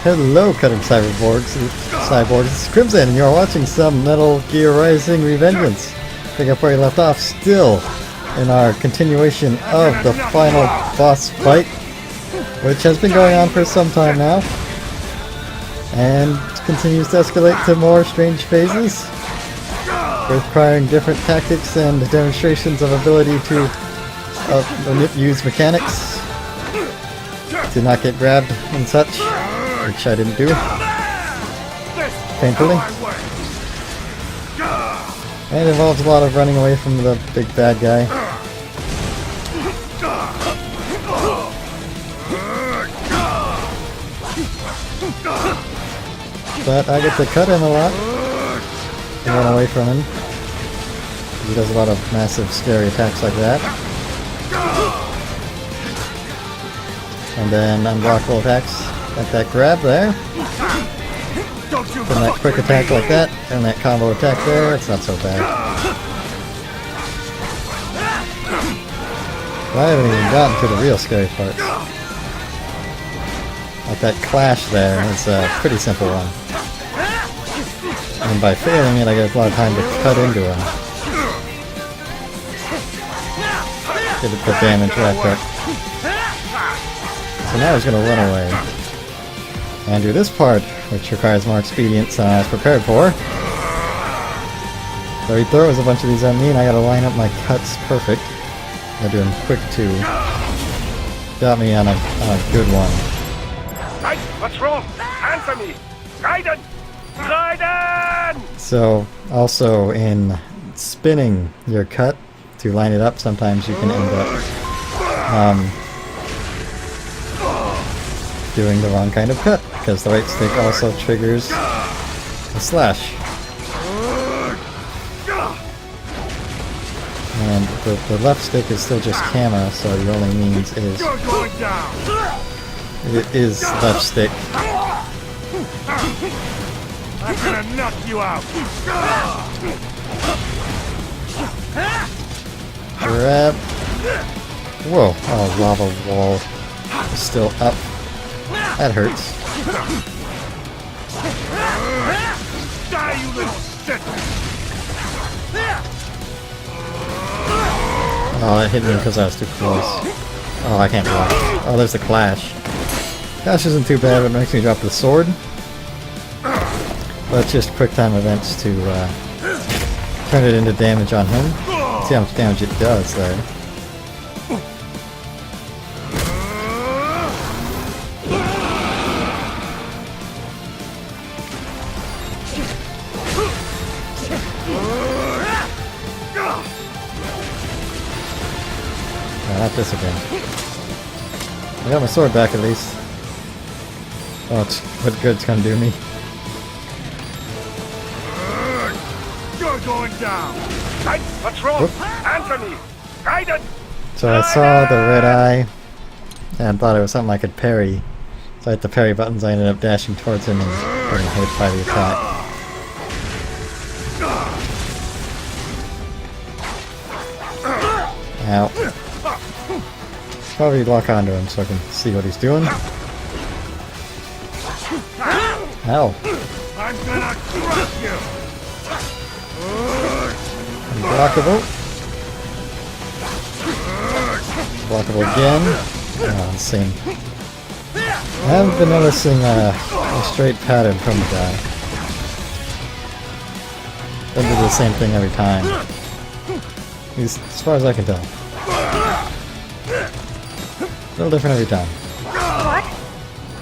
Hello, cutting cyborgs. It's Crimson, and you're watching some Metal Gear Rising Revengeance. Pick up where you left off, still in our continuation of the final boss fight, which has been going on for some time now, and continues to escalate to more strange phases, requiring different tactics and demonstrations of ability to use mechanics to not get grabbed and such, which I didn't do, painfully. And it involves a lot of running away from the big bad guy. But I get to cut him a lot and run away from him. He does a lot of massive, scary attacks like that. And then unblockable attacks like that grab there. Then that quick attack like that, and that combo attack there, it's not so bad. But I haven't even gotten to the real scary part. Like that clash there, it's a pretty simple one. And by failing it, I get a lot of time to cut into him. Get the damage wrapped up. So now he's going to run away. And do this part, which requires more expedience than I was prepared for. So he throws a bunch of these at me, and I gotta line up my cuts perfect. I do them quick too. Got me on a good one. Hey, what's wrong? Answer me! Raiden! Raiden! So, also in spinning your cut to line it up, sometimes you can end up doing the wrong kind of cut, because the right stick also triggers a slash. And the left stick is still just camera, so the only means is it is left stick. I'm gonna knock you out. Grab. Whoa! Oh, lava wall is still up. That hurts. Die, you little shit! Oh, that hit me because I was too close. Oh, I can't block. Oh, there's the clash. Clash isn't too bad, but it makes me drop the sword. But it's just quick time events to turn it into damage on him. See how much damage it does there. Not this again. I got my sword back at least. Oh, it's what good's gonna do me. You're going down! Hey, what's wrong? Whoop. Answer me! Raiden! So I saw the red eye and thought it was something I could parry. So I hit the parry buttons, I ended up dashing towards him and getting hit by the attack. Ow. Probably lock onto him so I can see what he's doing. Ow. I'm gonna crush you! Unblockable. Blockable again. Oh, insane. I haven't been noticing a straight pattern from the guy. They do the same thing every time. At least as far as I can tell. A little different every time. What?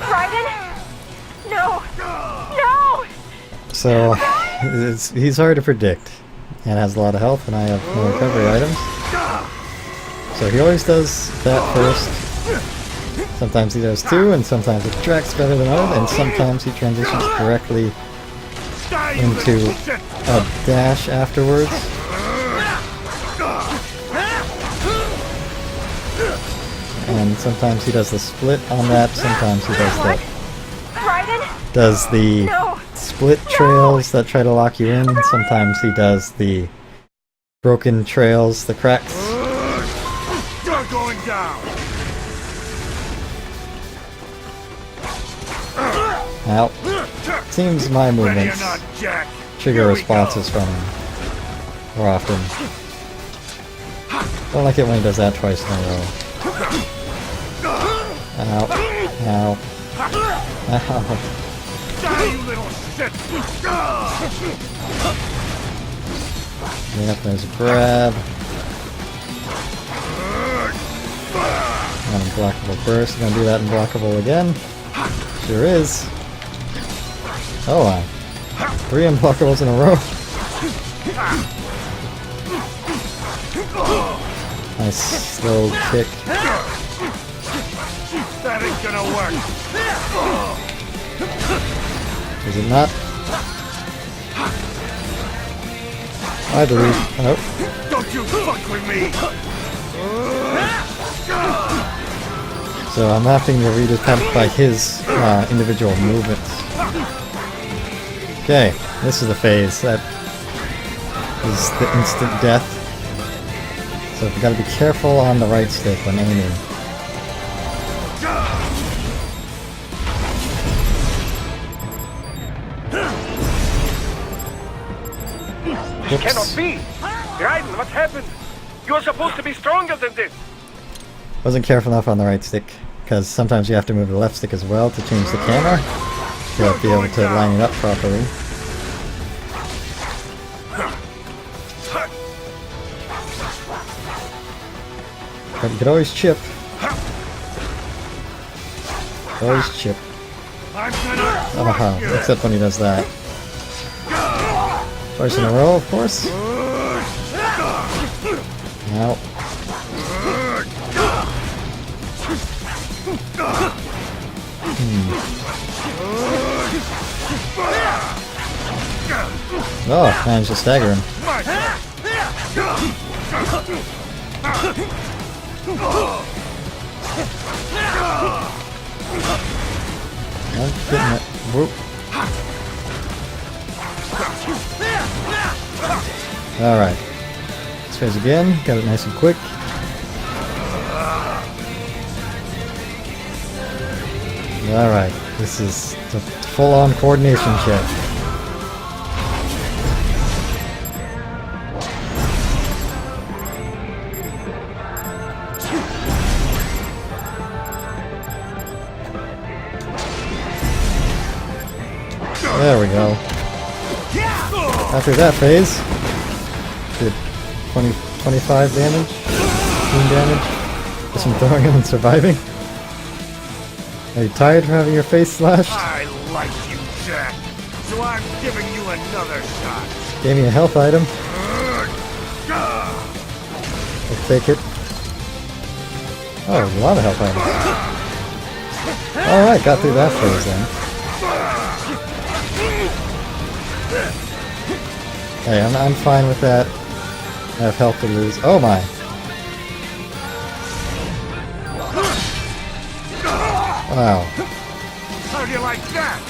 Raiden? No! No! So, he's hard to predict. And has a lot of health, and I have no recovery items. So he always does that first. Sometimes he does two, and sometimes it tracks better than others, and sometimes he transitions directly into a dash afterwards. And sometimes he does the split on that, sometimes he does that. Does the split trails that try to lock you in, sometimes he does the broken trails, the cracks. You're going down! Ow. Seems my Ready or movements not, Jack? trigger Here we responses go. from him more often. Don't like it when he does that twice in a row. Ow. Ow. Ow. Die, you little shit! Yep, there's a grab. Unblockable burst. Gonna do that unblockable again. Sure is. Oh, 3 unblockables in a row. Nice slow kick. That ain't gonna work! Is it not? I believe. Oh. Don't you fuck with me! So I'm having to read attempt by his individual movements. Okay, this is the phase that is the instant death. So you gotta be careful on the right stick when aiming. This cannot be! Raiden, what happened? You're supposed to be stronger than this! Wasn't careful enough on the right stick, because sometimes you have to move the left stick as well to change the camera to be able to line it up properly. But you could always chip. Always chip. I'm gonna Uh-huh, except when he does that. Twice in a row, of course. Now. Oh, managed to stagger him. I'm getting it. Whoop. Alright. This phase again. Got it nice and quick. Alright. This is the full-on coordination check. There we go. After that phase, did 25 damage, 15 damage, just from throwing him and surviving. Are you tired from having your face slashed? I like you, Jack. So I'm giving you another shot. Gave me a health item. I'll take it. Oh, there's a lot of health items. Alright, got through that phase then. Hey, I'm fine with that. I have health to lose. Oh my! Wow. How do you like that?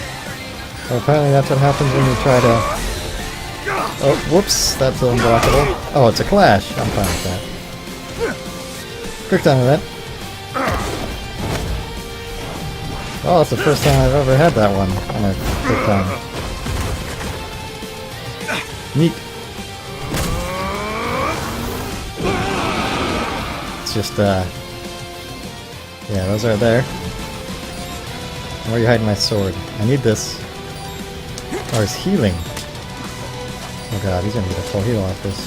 Well, apparently that's what happens when you try to... Oh, whoops, that's unblockable. Oh, it's a clash. I'm fine with that. Quick time event. Oh, it's the first time I've ever had that one on a quick time. Neat. It's just, yeah, those are there. Where are you hiding my sword? I need this. Oh, he's healing. Oh god, he's gonna get a full heal off this.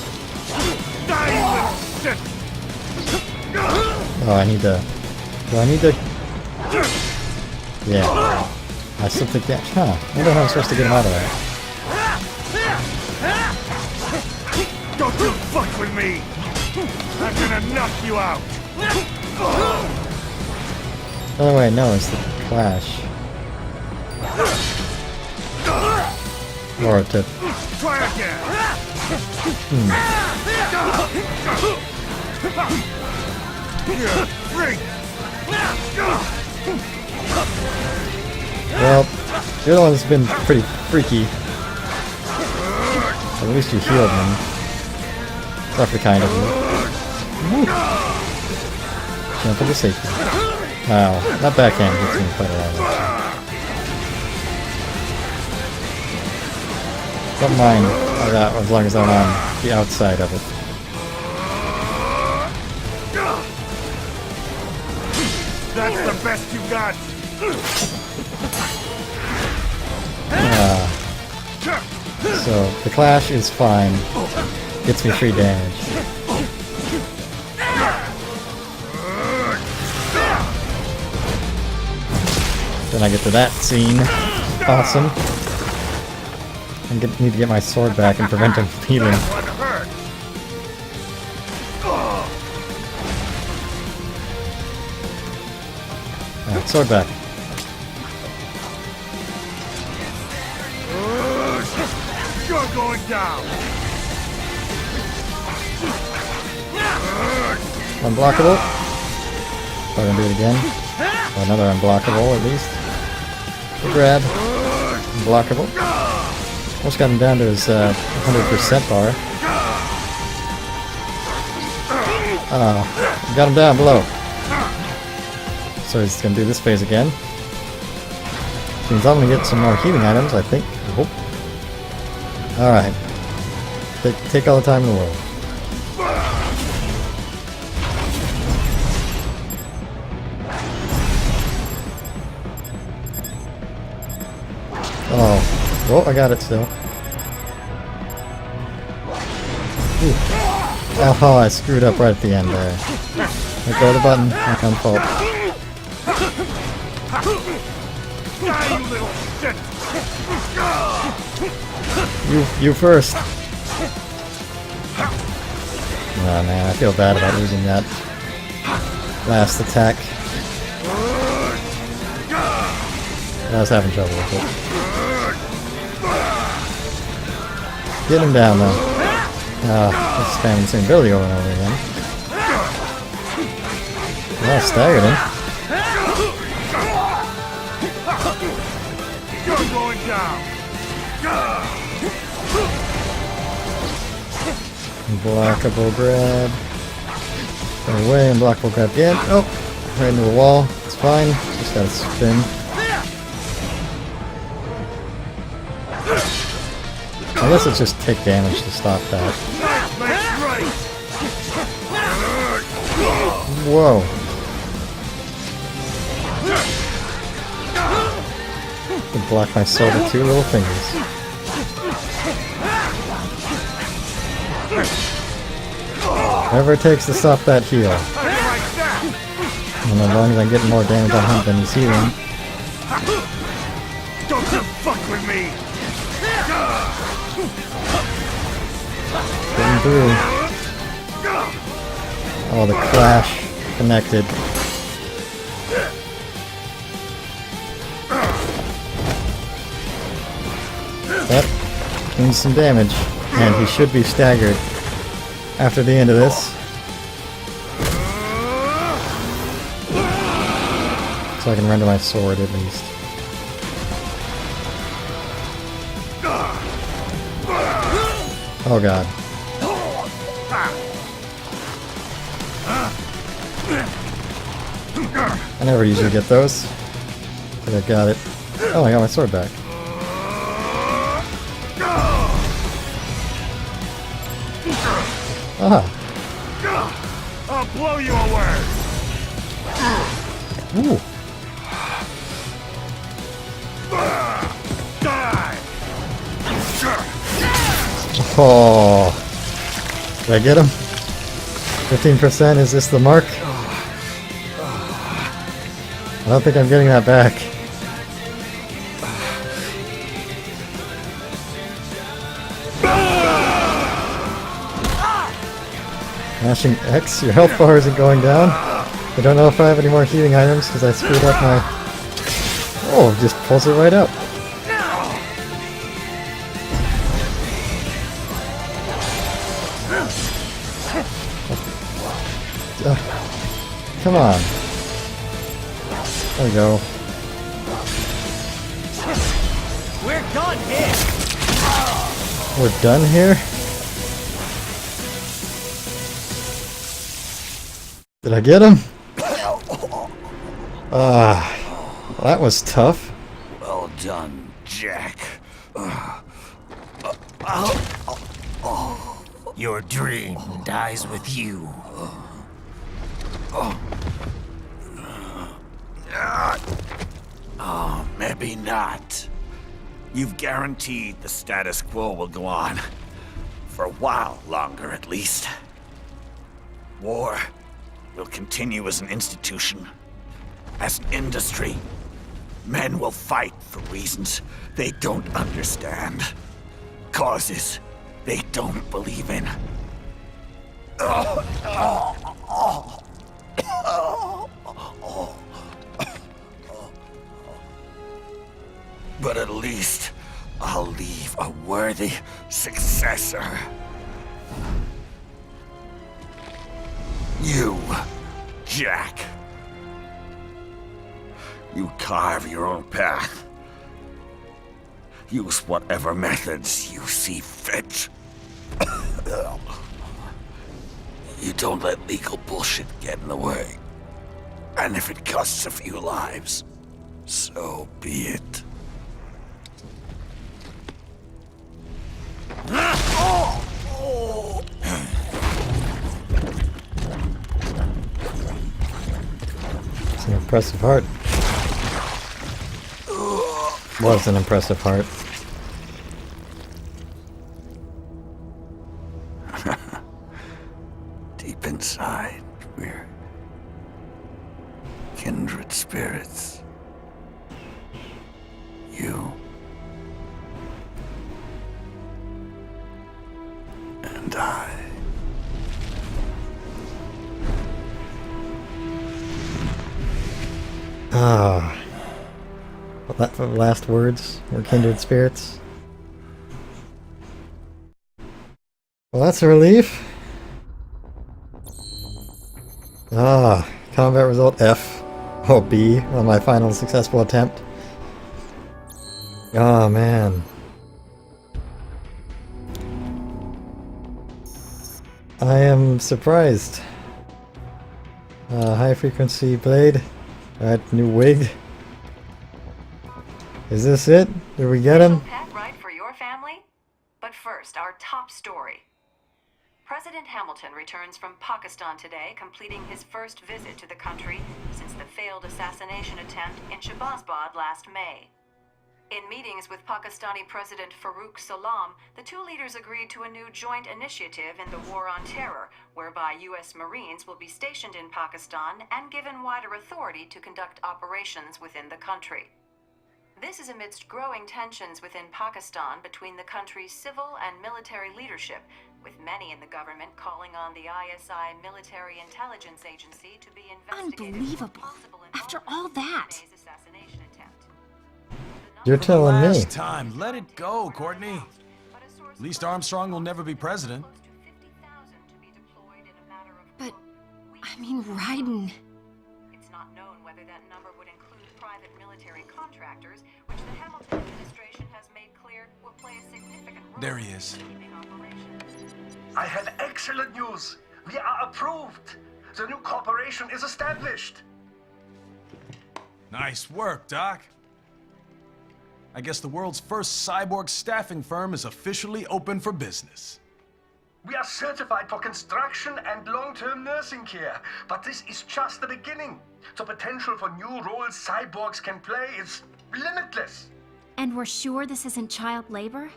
Oh, I need to... Do I need to... Yeah. I still think that... Huh. I wonder how I'm supposed to get him out of that. Don't you fuck with me! I'm gonna knock you out! The only way I know is the clash. Or to... Try again! Here, freak! Well, you're the one that's been pretty freaky. At least you healed him. Roughly kind of you. Jump into safety. Wow, that backhand gets me quite a lot. Don't mind that as long as I'm on the outside of it. That's the best you got. So the clash is fine. Gets me free damage. Then I get to that scene. Awesome. I need to get my sword back and prevent him from healing. That one hurt. Alright, sword back. You're going down. Unblockable. Probably gonna do it again. Or another unblockable at least. Good grab. Unblockable. Almost got him down to his 100% bar. Got him down below. So he's gonna do this phase again. Which means I'm gonna get some more healing items, I think. I hope. Alright. Take all the time in the world. Oh, I got it still. Ooh. Oh, I screwed up right at the end there. Let go of the button. My own fault. Die, you little shit. You first. Oh man, I feel bad about losing that last attack. I was having trouble with it. Get him down though. Let's spam the same ability over and over again. Well, staggered him. You're going down. Unblockable grab. Run away, unblockable grab again. Oh, right into a wall. It's fine. Just gotta spin. I guess it's just take damage to stop that. Whoa. Can block my sword with two little fingers. Whatever it takes to stop that heal. And as long as I'm getting more damage on him than he's healing. Don't you fuck with me! Getting through. Oh, the clash connected. That means some damage, and he should be staggered after the end of this. So I can render my sword at least. Oh god. I never usually get those. But I got it. Oh, I got my sword back. Aha. I'll blow you away. Ooh. Die. Oh. Did I get him? 15%, is this the mark? I don't think I'm getting that back. Mashing X, your health bar isn't going down. I don't know if I have any more healing items because I screwed up my... Oh, it just pulls it right up. Come on. There we go. We're done here. We're done here? Did I get him? Well, that was tough. Well done, Jack. Your dream dies with you. Oh, maybe not. You've guaranteed the status quo will go on. For a while longer, at least. War will continue as an institution, as an industry. Men will fight for reasons they don't understand. Causes they don't believe in. But at least I'll leave a worthy successor. You, Jack. You carve your own path. Use whatever methods you see fit. You don't let legal bullshit get in the way. And if it costs a few lives, so be it. It's an impressive heart. Was an impressive heart. Deep inside, we're kindred spirits. You and I. Ah. The last words were kindred spirits. Well, that's a relief. Ah, combat result F. Oh, B on my final successful attempt. Oh, man. I am surprised. High frequency blade. Alright, new wig. Is this it? Did we get him? Pet right for your family? But first, our top story. President Hamilton returns from Pakistan today, completing his first visit to the country since the failed assassination attempt in Shahbazbad last May. In meetings with Pakistani President Farooq Salam, the two leaders agreed to a new joint initiative in the War on Terror, whereby U.S. Marines will be stationed in Pakistan and given wider authority to conduct operations within the country. This is amidst growing tensions within Pakistan between the country's civil and military leadership, with many in the government calling on the ISI Military Intelligence Agency to be investigated. Unbelievable. For possible After all that. May's assassination attempt. You're telling me. Last time, let it go, Courtney. At least Armstrong will never be president. But, I mean, Raiden. It's not known whether that number would include private military contractors, which the Hamilton administration has made clear will play a significant role There he is. in keeping operations. I have excellent news. We are approved. The new corporation is established. Nice work, Doc. I guess the world's first cyborg staffing firm is officially open for business. We are certified for construction and long-term nursing care. But this is just the beginning. The potential for new roles cyborgs can play is limitless. And we're sure this isn't child labor?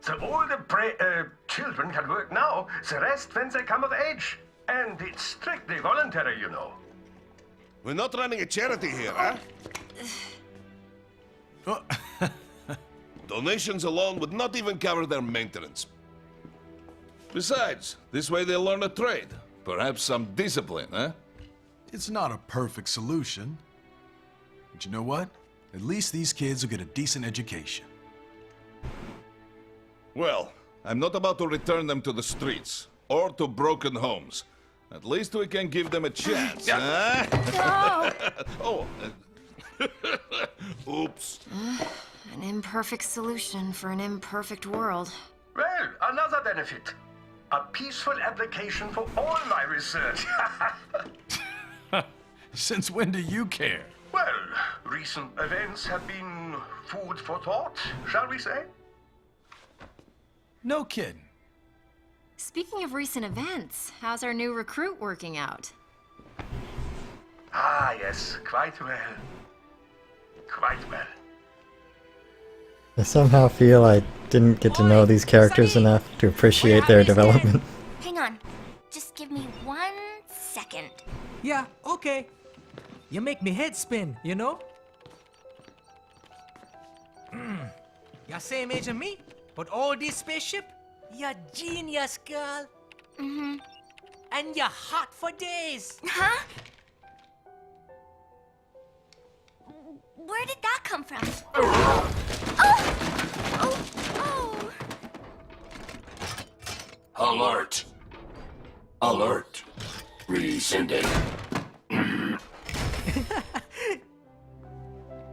The older children can work now, the rest when they come of age. And it's strictly voluntary, you know. We're not running a charity here, huh? Donations alone would not even cover their maintenance. Besides, this way they'll learn a trade. Perhaps some discipline, huh? It's not a perfect solution. But you know what? At least these kids will get a decent education. Well, I'm not about to return them to the streets or to broken homes. At least we can give them a chance, huh? No! Oh, oops. An imperfect solution for an imperfect world. Well, another benefit. A peaceful application for all my research. Since when do you care? Well, recent events have been food for thought, shall we say? No kidding. Speaking of recent events, how's our new recruit working out? Ah, yes, quite well. Quite well. I somehow feel I didn't get to know these characters enough to appreciate their development. Hang on. Just give me 1 second. Yeah, okay. You make me head spin, you know? You're same age as me, but all this spaceship, you're genius, girl. Mm-hmm. And you're hot for days. Huh? Where did that come from? Oh! Oh! Oh! Alert! Alert! Resending.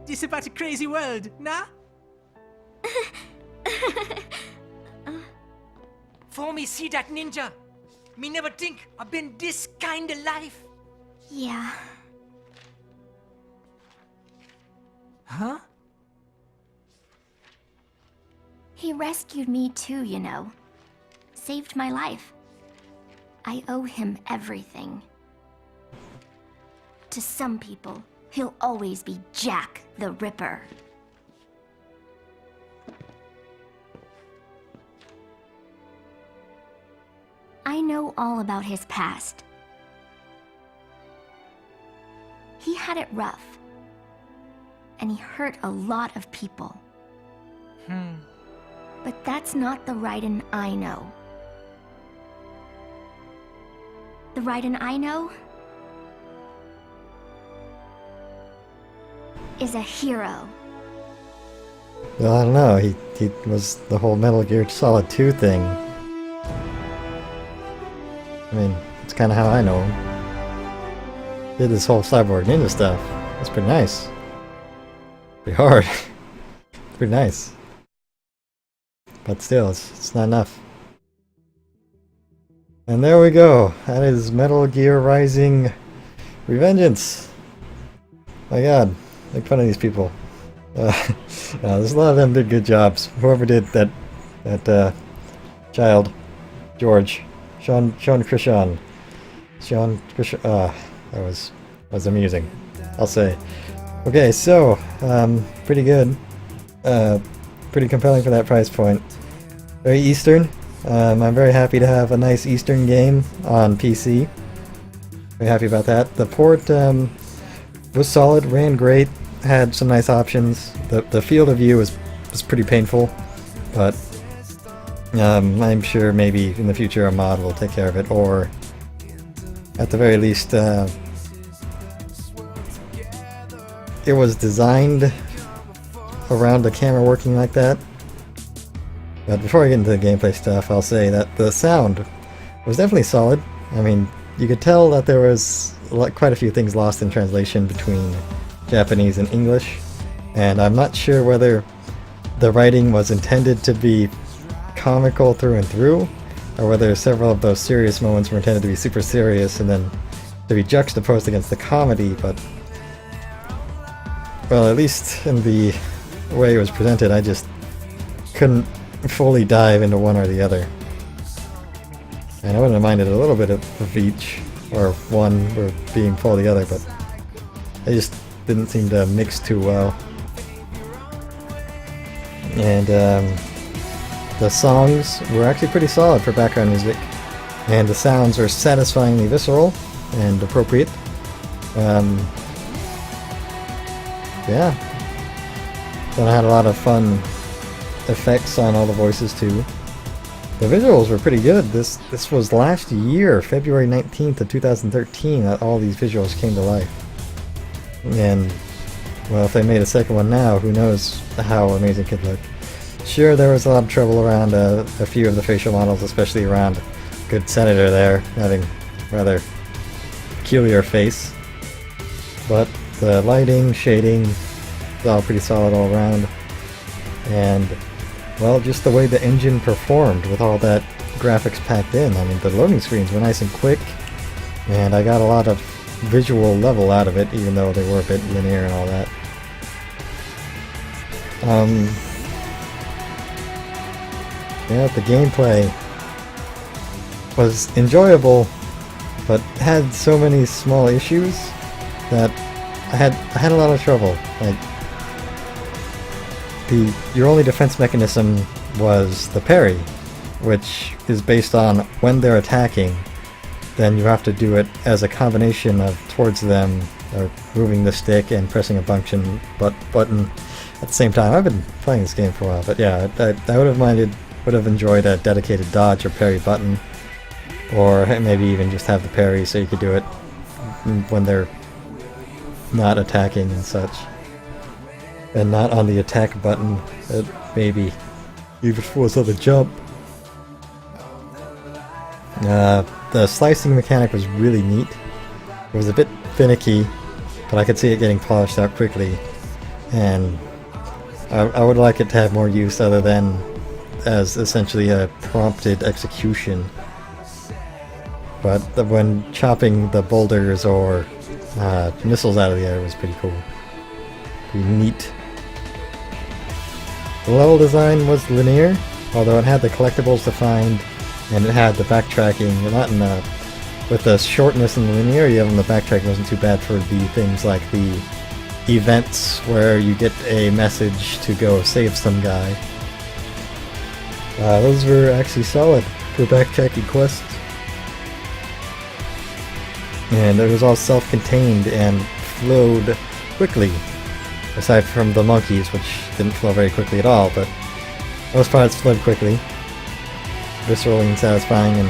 This about a crazy world, nah? For me see that ninja, me never think I've been this kind of life. Yeah. Huh? He rescued me too, you know. Saved my life. I owe him everything. To some people, he'll always be Jack the Ripper. I know all about his past. He had it rough. And he hurt a lot of people. But that's not the Raiden I know. The Raiden I know is a hero. Well, I don't know, he was the whole Metal Gear Solid 2 thing. I mean, it's kinda how I know him. Did this whole Cyborg Ninja stuff. That's pretty nice. Pretty hard. Pretty nice. But still, it's not enough. And there we go. That is Metal Gear Rising Revengeance. My god, make fun of these people. There's a lot of them did good jobs. Whoever did that child, George, Sean Christian, that was amusing, I'll say. Okay, so pretty good, pretty compelling for that price point. Very Eastern. I'm very happy to have a nice Eastern game on PC. Very happy about that. The port was solid, ran great, had some nice options. The field of view was pretty painful, but I'm sure maybe in the future a mod will take care of it, or at the very least it was designed around the camera working like that. But before I get into the gameplay stuff, I'll say that the sound was definitely solid. I mean, you could tell that there was quite a few things lost in translation between Japanese and English, and I'm not sure whether the writing was intended to be comical through and through, or whether several of those serious moments were intended to be super serious and then to be juxtaposed against the comedy, but well, at least in the way it was presented, I just couldn't fully dive into one or the other. And I wouldn't have minded a little bit of each, or one or being full of the other, but they just didn't seem to mix too well. And the songs were actually pretty solid for background music, and the sounds were satisfyingly visceral and appropriate. Yeah. Then I had a lot of fun effects on all the voices too. The visuals were pretty good. This was last year, February 19th of 2013, that all these visuals came to life. And, well, if they made a second one now, who knows how amazing it could look. Sure, there was a lot of trouble around a few of the facial models, especially around good Senator there, having rather peculiar face. But the lighting, shading, is all pretty solid all around. And, well, just the way the engine performed with all that graphics packed in. I mean, the loading screens were nice and quick, and I got a lot of visual level out of it, even though they were a bit linear and all that. Yeah, the gameplay was enjoyable, but had so many small issues that I had a lot of trouble. Like your only defense mechanism was the parry, which is based on when they're attacking. Then you have to do it as a combination of towards them, or moving the stick and pressing a button at the same time. I've been playing this game for a while, but yeah, I would have enjoyed a dedicated dodge or parry button, or maybe even just have the parry so you could do it when they're not attacking and such, and not on the attack button. Maybe even force on the jump. The slicing mechanic was really neat. It was a bit finicky, but I could see it getting polished out quickly, and I would like it to have more use other than as essentially a prompted execution. But when chopping the boulders or missiles out of the air was pretty cool. Pretty neat. The level design was linear, although it had the collectibles to find, and it had the backtracking. Not in the, with the shortness and the linearity of them, the backtracking wasn't too bad for the things like the events where you get a message to go save some guy. Those were actually solid for backtracking quests. And it was all self-contained and flowed quickly, aside from the monkeys, which didn't flow very quickly at all, but most parts flowed quickly, visceral and satisfying, and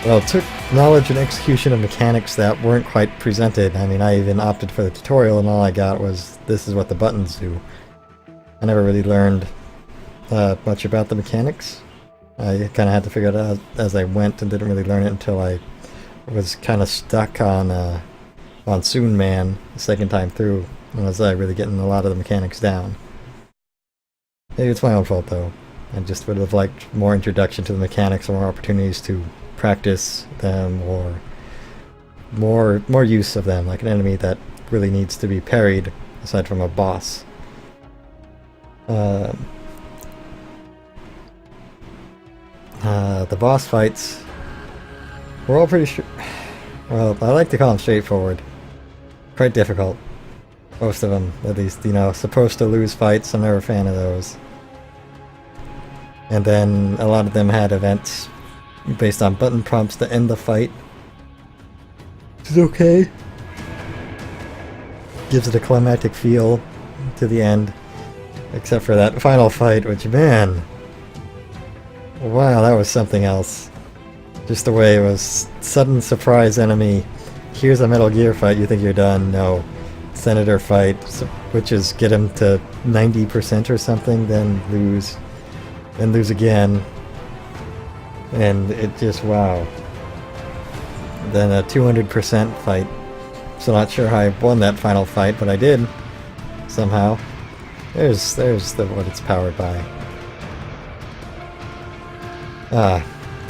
well, it took knowledge and execution of mechanics that weren't quite presented. I mean, I even opted for the tutorial, and all I got was, this is what the buttons do. I never really learned much about the mechanics. I kind of had to figure it out as I went, and didn't really learn it until I was kind of stuck on Monsoon Man the second time through, and was really getting a lot of the mechanics down. Maybe it's my own fault though. I just would have liked more introduction to the mechanics, or more opportunities to practice them, or more use of them, like an enemy that really needs to be parried aside from a boss. The boss fights were all pretty well, I like to call them straightforward. Quite difficult. Most of them, at least, you know, supposed to lose fights. I'm never a fan of those. And then a lot of them had events based on button prompts to end the fight, which is okay. Gives it a climactic feel to the end, except for that final fight, which, man, wow, that was something else. Just the way it was, sudden surprise enemy. Here's a Metal Gear fight, you think you're done? No. Senator fight, which is get him to 90% or something, then lose. Then lose again. And it just, wow. Then a 200% fight. So not sure how I won that final fight, but I did. Somehow. There's what it's powered by.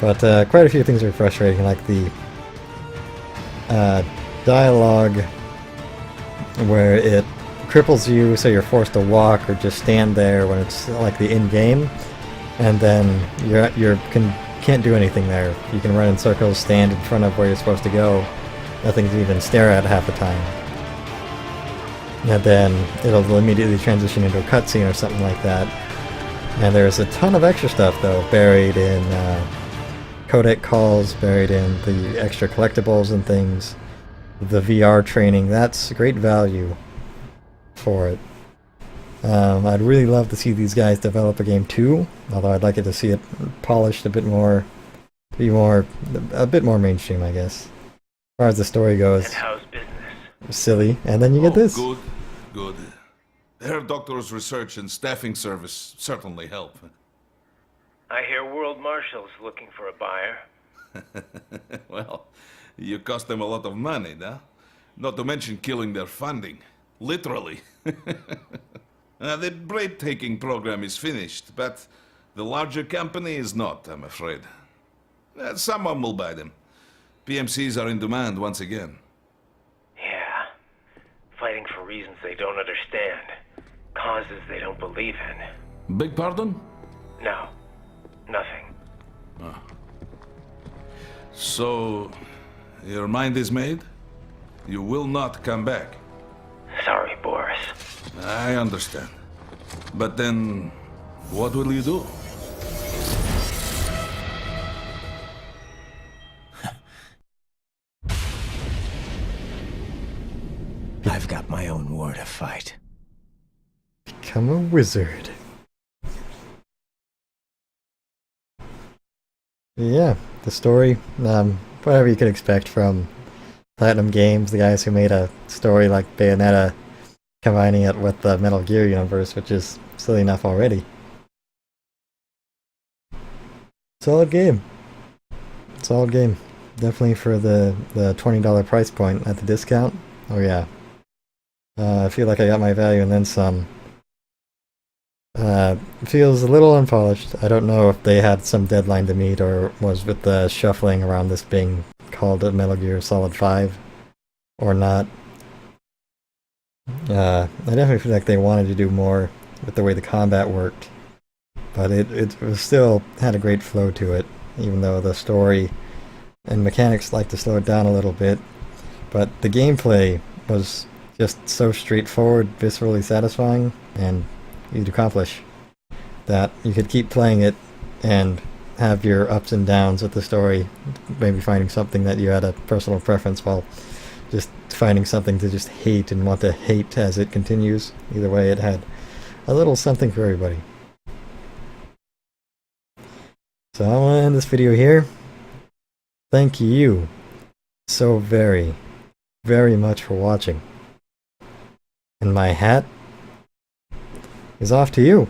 But quite a few things are frustrating, like the dialogue where it cripples you so you're forced to walk or just stand there when it's like the in-game, and then can't do anything there. You can run in circles, stand in front of where you're supposed to go, nothing to even stare at half the time. And then it'll immediately transition into a cutscene or something like that. And there's a ton of extra stuff though, buried in codec calls, buried in the extra collectibles and things. The VR training, that's great value for it. I'd really love to see these guys develop a game too, although I'd like it to see it polished a bit more, a bit more mainstream, I guess. As far as the story goes, And how's business? silly, and then you get this. Good. Herr Doctor's research and staffing service certainly help. I hear World Marshal's looking for a buyer. Well, you cost them a lot of money, no? Not to mention killing their funding. Literally. The break-taking program is finished, but the larger company is not, I'm afraid. Someone will buy them. PMCs are in demand once again. Yeah. Fighting for reasons they don't understand. Causes they don't believe in. Beg pardon? No. Nothing. So, your mind is made? You will not come back. Sorry, Boris. I understand. But then, what will you do? I've got my own war to fight. Become a wizard. Yeah, the story, whatever you could expect from Platinum Games, the guys who made a story like Bayonetta, combining it with the Metal Gear universe, which is silly enough already. Solid game. Solid game. Definitely for the $20 price point at the discount. Oh yeah. I feel like I got my value and then some. Feels a little unpolished. I don't know if they had some deadline to meet or was with the shuffling around this being called a Metal Gear Solid 5 or not. I definitely feel like they wanted to do more with the way the combat worked, but it was still had a great flow to it, even though the story and mechanics like to slow it down a little bit. But the gameplay was just so straightforward, viscerally satisfying, and easy to accomplish that you could keep playing it and have your ups and downs with the story, maybe finding something that you had a personal preference while just finding something to just hate and want to hate as it continues. Either way, it had a little something for everybody. So I'm going to end this video here. Thank you so very, very much for watching. And my hat is off to you.